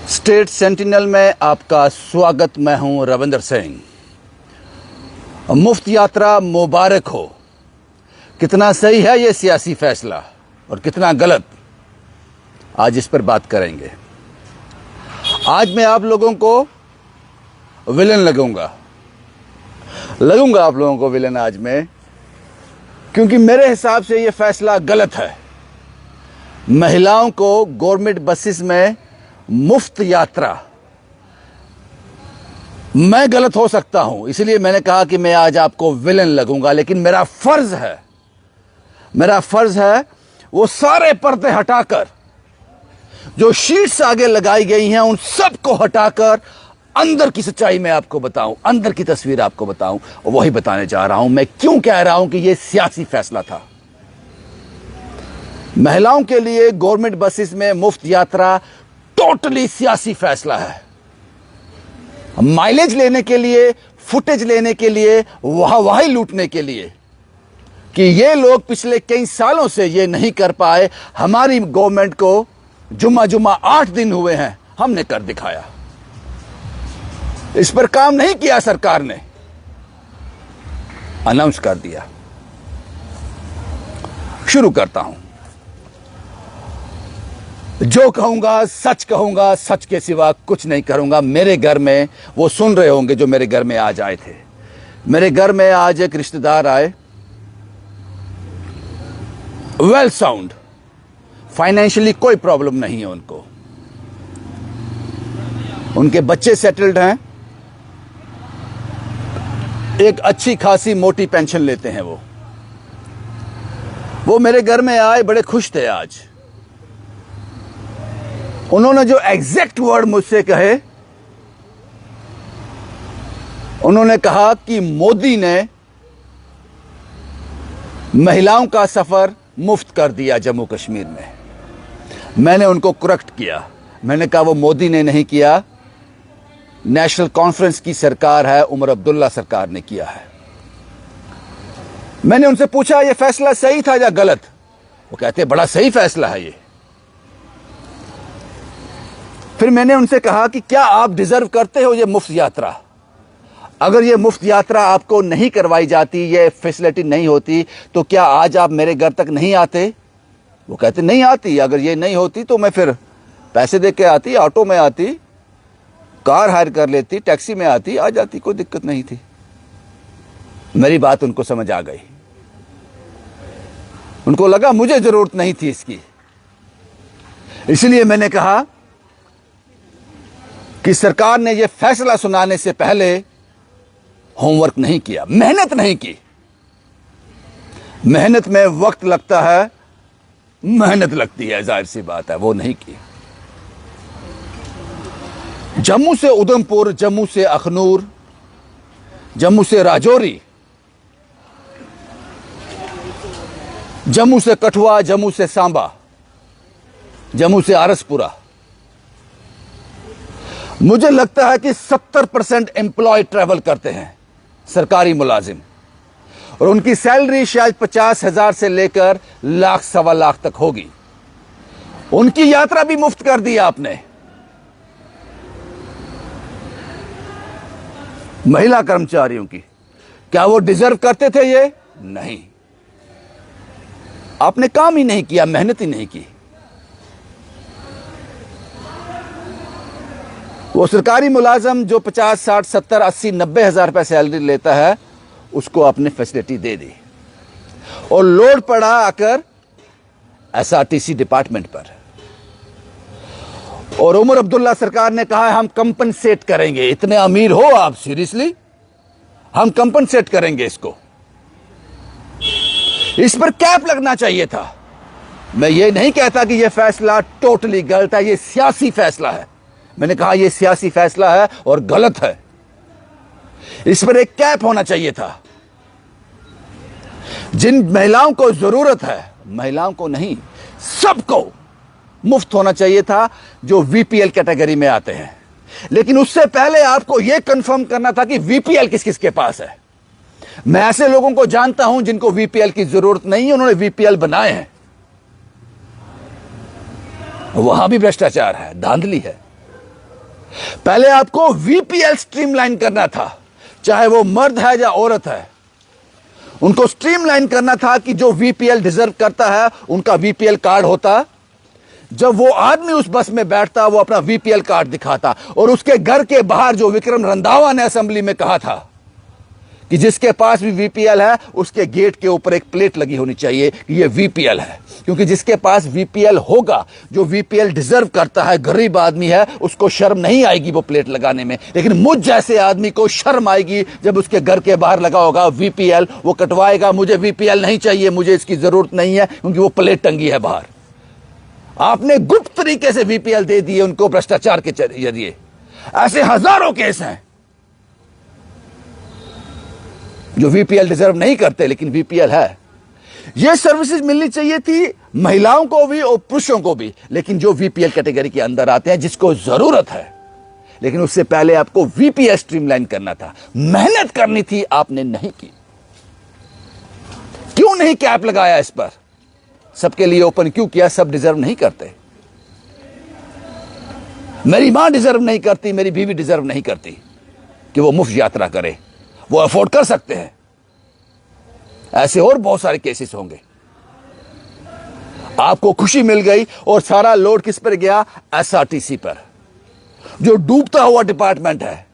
State sentinel में आपका स्वागत। मैं हूं रविंदर सिंह। मुफ्त यात्रा मुबारक हो। कितना सही है ये सियासी फैसला और कितना गलत, आज इस पर बात करेंगे। आज मैं आप लोगों को विलन लगूंगा आप लोगों को विलन आज मैं, क्योंकि मेरे हिसाब से ये फैसला गलत है। महिलाओं को गवर्नमेंट बसेस में मुफ्त यात्रा, मैं गलत हो सकता हूं, इसलिए मैंने कहा कि मैं आज आपको विलन लगूंगा। लेकिन मेरा फर्ज है वो सारे पर्दे हटाकर, जो शीट्स आगे लगाई गई हैं उन सबको हटाकर अंदर की सच्चाई मैं आपको बताऊं, अंदर की तस्वीर आपको बताऊं। और वही बताने जा रहा हूं। मैं क्यों कह रहा हूं कि यह सियासी फैसला था। महिलाओं के लिए गवर्नमेंट बसेस में मुफ्त यात्रा टोटली सियासी फैसला है। माइलेज लेने के लिए, फुटेज लेने के लिए, वाहवाही लूटने के लिए कि ये लोग पिछले कई सालों से ये नहीं कर पाए। हमारी गवर्नमेंट को जुम्मा 8 दिन हुए हैं, हमने कर दिखाया। इस पर काम नहीं किया सरकार ने, अनाउंस कर दिया। शुरू करता हूं। जो कहूंगा सच के सिवा कुछ नहीं करूंगा। मेरे घर में, वो सुन रहे होंगे जो मेरे घर में आज आए थे। मेरे घर में आज एक रिश्तेदार आए, वेल साउंड, फाइनेंशियली कोई प्रॉब्लम नहीं है उनको, उनके बच्चे सेटल्ड हैं, एक अच्छी खासी मोटी पेंशन लेते हैं। वो मेरे घर में आए, बड़े खुश थे आज। उन्होंने जो एग्जैक्ट वर्ड मुझसे कहे, उन्होंने कहा कि मोदी ने महिलाओं का सफर मुफ्त कर दिया जम्मू कश्मीर में। मैंने उनको करेक्ट किया। मैंने कहा वो मोदी ने नहीं किया, नेशनल कॉन्फ्रेंस की सरकार है, उमर अब्दुल्ला सरकार ने किया है। मैंने उनसे पूछा ये फैसला सही था या गलत। वो कहते बड़ा सही फैसला है ये। फिर मैंने उनसे कहा कि क्या आप डिजर्व करते हो ये मुफ्त यात्रा? अगर ये मुफ्त यात्रा आपको नहीं करवाई जाती, ये फैसिलिटी नहीं होती, तो क्या आज आप मेरे घर तक नहीं आते? वो कहते नहीं आती। अगर ये नहीं होती तो मैं फिर पैसे दे के आती, ऑटो में आती, कार हायर कर लेती, टैक्सी में आती, आ जाती, कोई दिक्कत नहीं थी। मेरी बात उनको समझ आ गई। उनको लगा मुझे जरूरत नहीं थी इसकी। इसलिए मैंने कहा कि सरकार ने यह फैसला सुनाने से पहले होमवर्क नहीं किया, मेहनत नहीं की। मेहनत में वक्त लगता है, मेहनत लगती है, जाहिर सी बात है, वो नहीं की। जम्मू से उधमपुर, जम्मू से अखनूर, जम्मू से राजौरी, जम्मू से कठुआ, जम्मू से सांबा, जम्मू से आरसपुरा, मुझे लगता है कि 70% एम्प्लॉय ट्रैवल करते हैं, सरकारी मुलाजिम, और उनकी सैलरी शायद 50,000 से लेकर लाख सवा लाख तक होगी। उनकी यात्रा भी मुफ्त कर दी आपने। महिला कर्मचारियों की, क्या वो डिजर्व करते थे ये? नहीं। आपने काम ही नहीं किया, मेहनत ही नहीं की। वो सरकारी मुलाजम जो 50, 60, 70, 80, 90 हजार रुपए सैलरी लेता है, उसको आपने फैसिलिटी दे दी। और लोड पड़ा आकर एसआरटीसी डिपार्टमेंट पर। और उमर अब्दुल्ला सरकार ने कहा हम कंपनसेट करेंगे। इतने अमीर हो आप, सीरियसली? हम कंपनसेट करेंगे इसको। इस पर कैप लगना चाहिए था। मैं ये नहीं कहता कि यह फैसला टोटली गलत है, यह सियासी फैसला है। मैंने कहा यह सियासी फैसला है और गलत है। इस पर एक कैप होना चाहिए था। जिन महिलाओं को जरूरत है, महिलाओं को नहीं, सबको मुफ्त होना चाहिए था, जो वीपीएल कैटेगरी में आते हैं। लेकिन उससे पहले आपको यह कंफर्म करना था कि वीपीएल किस किस के पास है। मैं ऐसे लोगों को जानता हूं जिनको वीपीएल की जरूरत नहीं है, उन्होंने वीपीएल बनाए हैं। वहां भी भ्रष्टाचार है, धांधली है। पहले आपको वीपीएल स्ट्रीमलाइन करना था, चाहे वो मर्द है या औरत है, उनको स्ट्रीमलाइन करना था कि जो वीपीएल डिजर्व करता है उनका वीपीएल कार्ड होता। जब वो आदमी उस बस में बैठता वो अपना वीपीएल कार्ड दिखाता, और उसके घर के बाहर जो विक्रम रंधावा ने असेंबली में कहा था कि जिसके पास भी वीपीएल है उसके गेट के ऊपर एक प्लेट लगी होनी चाहिए कि ये वीपीएल है, क्योंकि जिसके पास वीपीएल होगा, जो वीपीएल डिजर्व करता है, गरीब आदमी है, उसको शर्म नहीं आएगी वो प्लेट लगाने में। लेकिन मुझ जैसे आदमी को शर्म आएगी जब उसके घर के बाहर लगा होगा वीपीएल, वो कटवाएगा, मुझे वीपीएल नहीं चाहिए, मुझे इसकी जरूरत नहीं है, क्योंकि वो प्लेट टंगी है बाहर। आपने गुप्त तरीके से वीपीएल दे दिए उनको भ्रष्टाचार के जरिए। ऐसे हजारों केस हैं जो वीपीएल डिजर्व नहीं करते, लेकिन वीपीएल है। यह सर्विसेज मिलनी चाहिए थी महिलाओं को भी और पुरुषों को भी, लेकिन जो वीपीएल कैटेगरी के अंदर आते हैं, जिसको जरूरत है। लेकिन उससे पहले आपको वीपीएल स्ट्रीमलाइन करना था, मेहनत करनी थी, आपने नहीं की। क्यों नहीं कैप लगाया इस पर? सबके लिए ओपन क्यों किया? सब डिजर्व नहीं करते। मेरी मां डिजर्व नहीं करती, मेरी बीवी डिजर्व नहीं करती कि वो मुफ्त यात्रा करे, वो अफोर्ड कर सकते हैं। ऐसे और बहुत सारे केसेस होंगे। आपको खुशी मिल गई और सारा लोड किस पर गया? एसआरटीसी पर, जो डूबता हुआ डिपार्टमेंट है।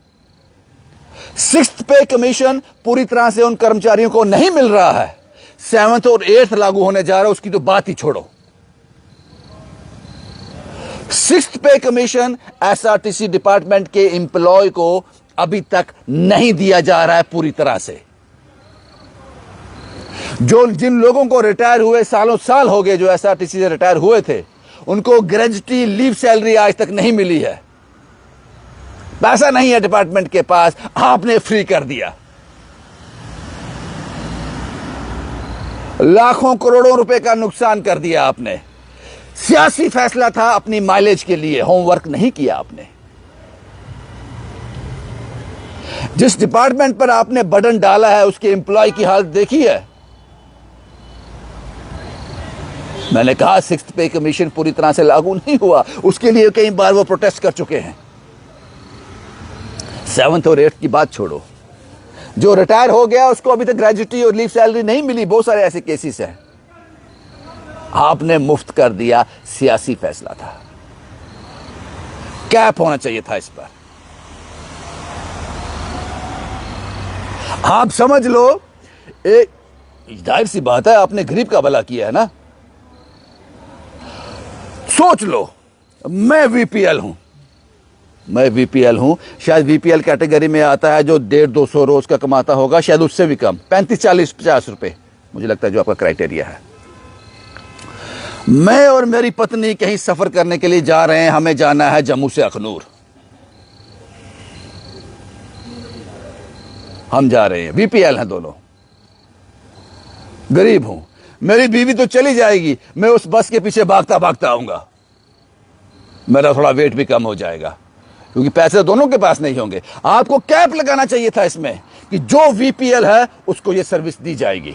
6th पे कमीशन पूरी तरह से उन कर्मचारियों को नहीं मिल रहा है। 7th और 8th लागू होने जा रहा है, उसकी तो बात ही छोड़ो। 6th पे कमीशन एसआरटीसी डिपार्टमेंट के एम्प्लॉय को अभी तक नहीं दिया जा रहा है पूरी तरह से। जिन लोगों को रिटायर हुए, सालों साल हो गए, जो एसआरटीसी से रिटायर हुए थे, उनको ग्रेजुटी लीव सैलरी आज तक नहीं मिली है। पैसा नहीं है डिपार्टमेंट के पास, आपने फ्री कर दिया। लाखों करोड़ों रुपए का नुकसान कर दिया आपने। सियासी फैसला था अपनी माइलेज के लिए, होमवर्क नहीं किया आपने। जिस डिपार्टमेंट पर आपने बर्डन डाला है उसके एम्प्लॉय की हालत देखी है। मैंने कहा 6th पे कमीशन पूरी तरह से लागू नहीं हुआ, उसके लिए कई बार वो प्रोटेस्ट कर चुके हैं। 7th और 8th की बात छोड़ो, जो रिटायर हो गया उसको अभी तक ग्रेजुटी और लीव सैलरी नहीं मिली। बहुत सारे ऐसे केसेस हैं। आपने मुफ्त कर दिया, सियासी फैसला था। कैप होना चाहिए था इस पर। आप समझ लो, एक जाहिर सी बात है, आपने गरीब का भला किया है ना। सोच लो, मैं वीपीएल हूं, शायद वीपीएल कैटेगरी में आता है जो 150-200 रोज का कमाता होगा, शायद उससे भी कम, 35, 40, 50 रुपए मुझे लगता है जो आपका क्राइटेरिया है। मैं और मेरी पत्नी कहीं सफर करने के लिए जा रहे हैं, हमें जाना है जम्मू से अखनूर। हम जा रहे हैं, वीपीएल हैं दोनों, गरीब हूं। मेरी बीवी तो चली जाएगी, मैं उस बस के पीछे भागता भागता आऊंगा, मेरा थोड़ा वेट भी कम हो जाएगा, क्योंकि पैसे दोनों के पास नहीं होंगे। आपको कैप लगाना चाहिए था इसमें कि जो वीपीएल है उसको ये सर्विस दी जाएगी।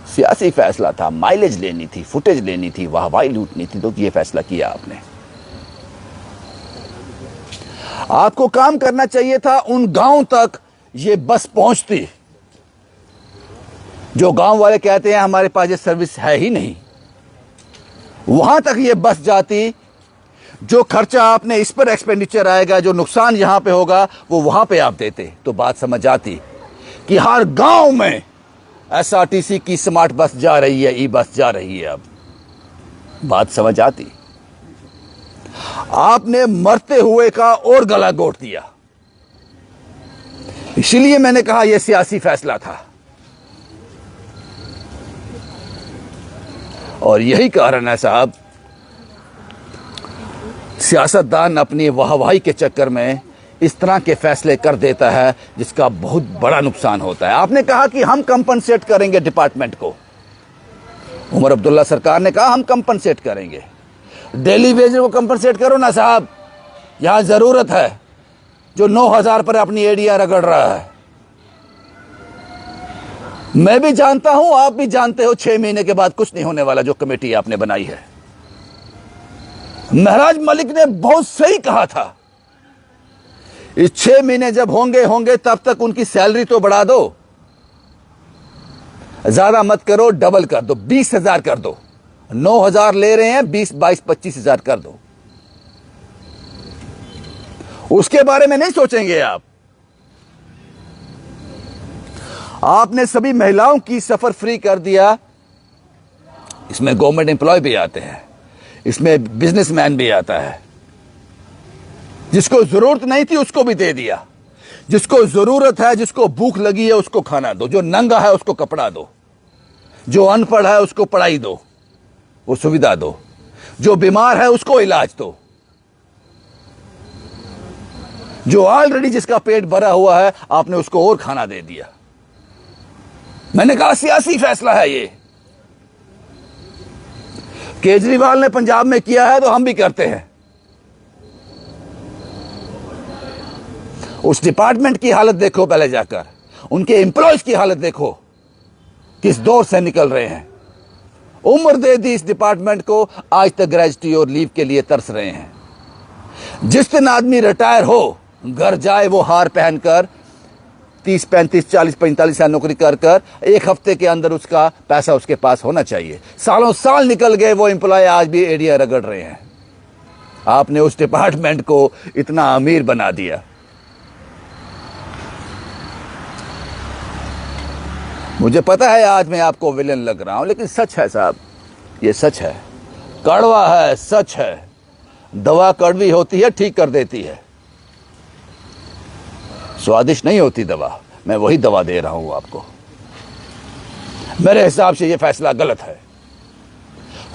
सियासी फैसला था, माइलेज लेनी थी, फुटेज लेनी थी, वाहवाही लूटनी थी, तो ये फैसला किया आपने। आपको काम करना चाहिए था उन गांव तक ये बस पहुंचती, जो गांव वाले कहते हैं हमारे पास ये सर्विस है ही नहीं, वहां तक ये बस जाती। जो खर्चा आपने इस पर एक्सपेंडिचर आएगा, जो नुकसान यहां पे होगा, वो वहां पे आप देते, तो बात समझ आती कि हर गांव में एसआरटीसी की स्मार्ट बस जा रही है, ई बस जा रही है। अब बात समझ आती। आपने मरते हुए का और गला घोट दिया। इसलिए मैंने कहा यह सियासी फैसला था, और यही कारण है साहब, सियासतदान अपनी वाहवाही के चक्कर में इस तरह के फैसले कर देता है जिसका बहुत बड़ा नुकसान होता है। आपने कहा कि हम कंपनसेट करेंगे डिपार्टमेंट को, उमर अब्दुल्ला सरकार ने कहा हम कंपनसेट करेंगे। डेली वेज को कंपनसेट करो ना साहब, यहां जरूरत है। जो 9,000 पर अपनी एडीआर रगड़ रहा है, मैं भी जानता हूं, आप भी जानते हो, 6 महीने के बाद कुछ नहीं होने वाला। जो कमेटी आपने बनाई है, महराज मलिक ने बहुत सही कहा था इस 6 महीने जब होंगे तब तक उनकी सैलरी तो बढ़ा दो, ज्यादा मत करो, डबल कर दो, 20,000 कर दो। 9,000 ले रहे हैं, 20, 22, 25,000 कर दो। उसके बारे में नहीं सोचेंगे आप। आपने सभी महिलाओं की सफर फ्री कर दिया। इसमें गवर्नमेंट एम्प्लॉय भी आते हैं, इसमें बिजनेसमैन भी आता है। जिसको जरूरत नहीं थी उसको भी दे दिया। जिसको जरूरत है, जिसको भूख लगी है उसको खाना दो, जो नंगा है उसको कपड़ा दो, जो अनपढ़ है उसको पढ़ाई दो, वो सुविधा दो, जो बीमार है उसको इलाज दो, जो ऑलरेडी जिसका पेट भरा हुआ है आपने उसको और खाना दे दिया। मैंने कहा सियासी फैसला है ये। केजरीवाल ने पंजाब में किया है तो हम भी करते हैं। उस डिपार्टमेंट की हालत देखो पहले जाकर, उनके एम्प्लॉयज की हालत देखो, किस दौर से निकल रहे हैं। उम्र दे दी इस डिपार्टमेंट को, आज तक ग्रेजुटी और लीव के लिए तरस रहे हैं। जिस दिन आदमी रिटायर हो, घर जाए वो हार पहनकर 30, 35, 40, 45 साल नौकरी कर कर 1 हफ्ते के अंदर उसका पैसा उसके पास होना चाहिए। सालों साल निकल गए, वो एम्प्लॉय आज भी एड़ियां रगड़ रहे हैं। आपने उस डिपार्टमेंट को इतना अमीर बना दिया। मुझे पता है आज मैं आपको विलन लग रहा हूं, लेकिन सच है साहब, ये सच है, कड़वा है, सच है। दवा कड़वी होती है, ठीक कर देती है, स्वादिष्ट नहीं होती दवा। मैं वही दवा दे रहा हूं आपको। मेरे हिसाब से यह फैसला गलत है।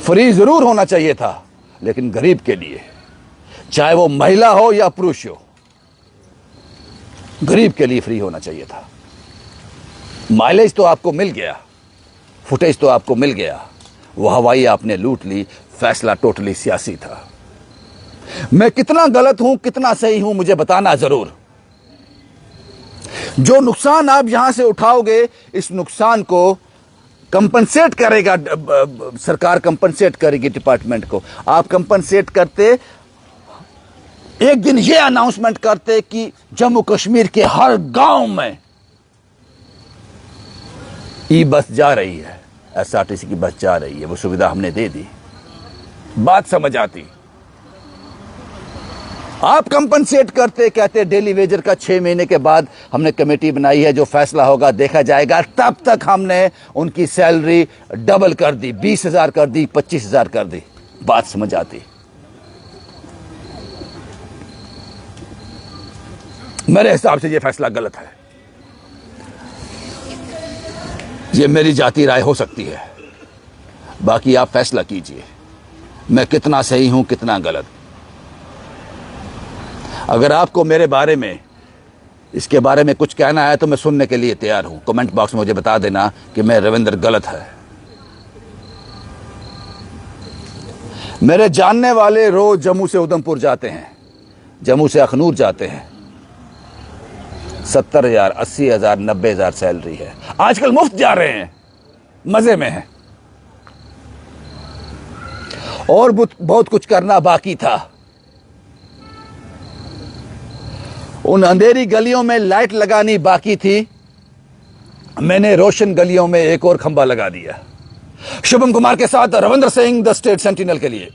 फ्री जरूर होना चाहिए था, लेकिन गरीब के लिए, चाहे वो महिला हो या पुरुष हो, गरीब के लिए फ्री होना चाहिए था। माइलेज तो आपको मिल गया, फुटेज तो आपको मिल गया, वो हवाई आपने लूट ली। फैसला टोटली सियासी था। मैं कितना गलत हूं, कितना सही हूं, मुझे बताना जरूर। जो नुकसान आप यहां से उठाओगे, इस नुकसान को कंपनसेट करेगा सरकार, कंपनसेट करेगी डिपार्टमेंट को। आप कंपनसेट करते, एक दिन ये अनाउंसमेंट करते कि जम्मू कश्मीर के हर गांव में ई बस जा रही है, एसआरटीसी की बस जा रही है, वो सुविधा हमने दे दी, बात समझ आती। आप कंपनसेट करते, कहते डेली वेजर का 6 महीने के बाद हमने कमेटी बनाई है, जो फैसला होगा देखा जाएगा। तब तक हमने उनकी सैलरी डबल कर दी, 20,000 कर दी, 25,000 कर दी, बात समझ आती। मेरे हिसाब से यह फैसला गलत है। ये मेरी जाती राय हो सकती है, बाकी आप फैसला कीजिए मैं कितना सही हूं, कितना गलत। अगर आपको मेरे बारे में, इसके बारे में कुछ कहना है तो मैं सुनने के लिए तैयार हूं। कमेंट बॉक्स में मुझे बता देना कि मैं रविंद्र गलत है। मेरे जानने वाले रोज जम्मू से उधमपुर जाते हैं, जम्मू से अखनूर जाते हैं। 70,000, 80,000, 90,000 सैलरी है। आजकल मुफ्त जा रहे हैं, मजे में हैं। और बहुत कुछ करना बाकी था। उन अंधेरी गलियों में लाइट लगानी बाकी थी, मैंने रोशन गलियों में एक और खंबा लगा दिया। शुभम कुमार के साथ Ravindra Singh, the state sentinel के लिए।